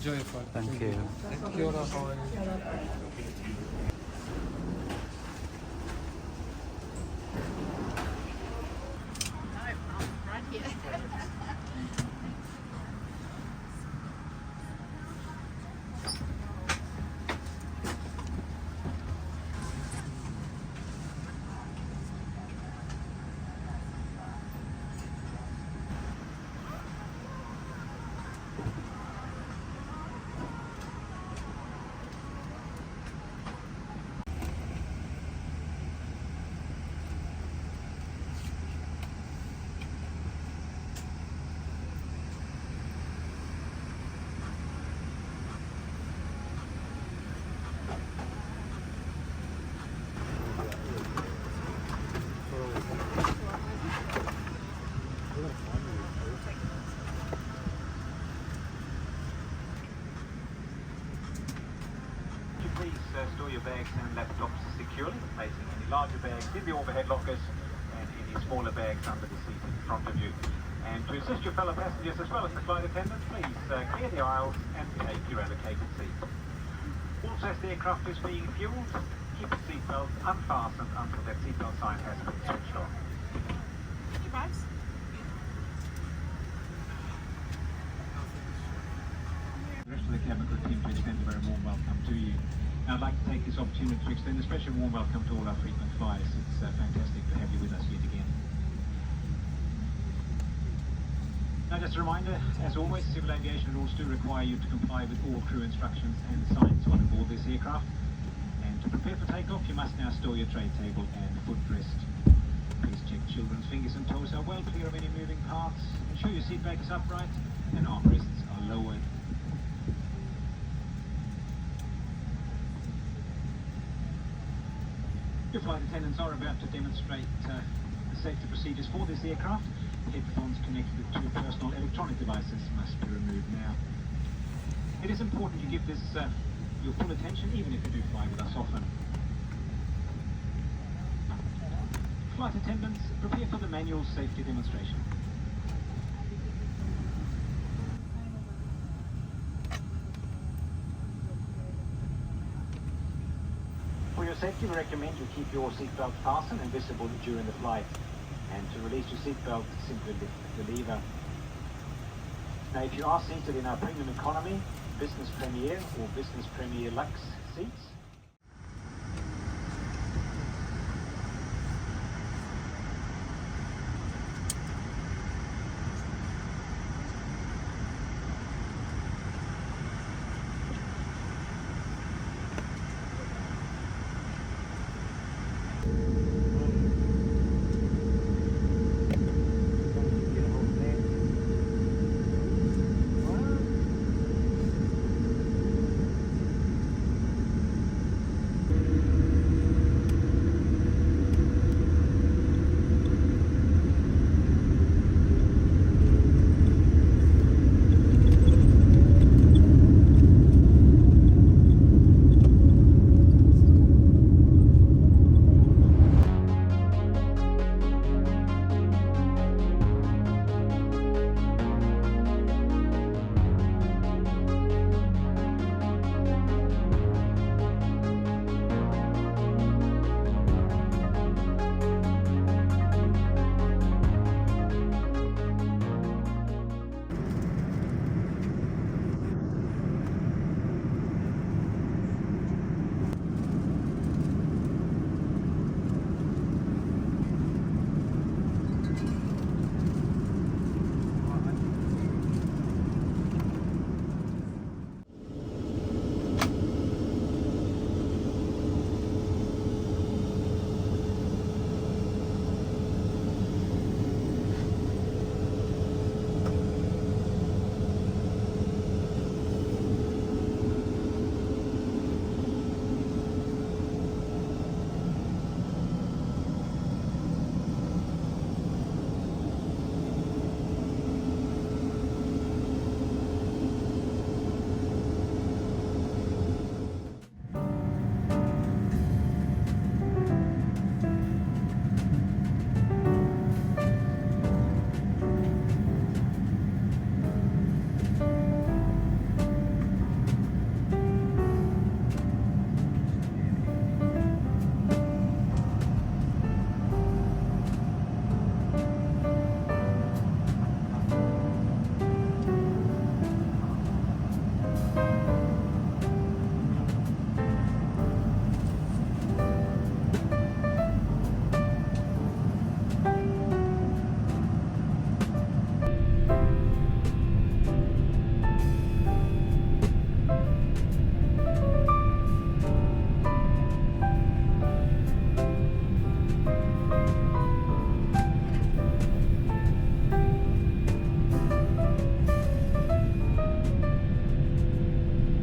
Enjoy your flight. Thank you. Kia ora, how are you? Right here. Please store your bags and laptops securely, placing any larger bags in the overhead lockers and any smaller bags under the seat in front of you. And to assist your fellow passengers as well as the flight attendants, please clear the aisles and take your allocated seat. Also, as the aircraft is being fueled, keep the seatbelt unfastened until that seatbelt sign has been switched on. Your bags? The rest of the cabin crew team to extend a very warm welcome to you. I'd like to take this opportunity to extend a special warm welcome to all our frequent flyers. It's fantastic to have you with us yet again. Now, just a reminder, as always, civil aviation rules do require you to comply with all crew instructions and signs on board this aircraft. And to prepare for takeoff, you must now store your tray table and footrest. Please check children's fingers and toes are well clear of any moving parts. Ensure your seat back is upright and armrests are lowered. Your flight attendants are about to demonstrate the safety procedures for this aircraft. Headphones connected to personal electronic devices must be removed now. It is important you give this your full attention, even if you do fly with us often. Flight attendants, prepare for the manual safety demonstration. For your safety, we recommend you keep your seatbelt fastened and visible during the flight. And to release your seatbelt, simply lift the lever. Now, if you are seated in our Premium Economy, Business Premier or Business Premier Lux seats,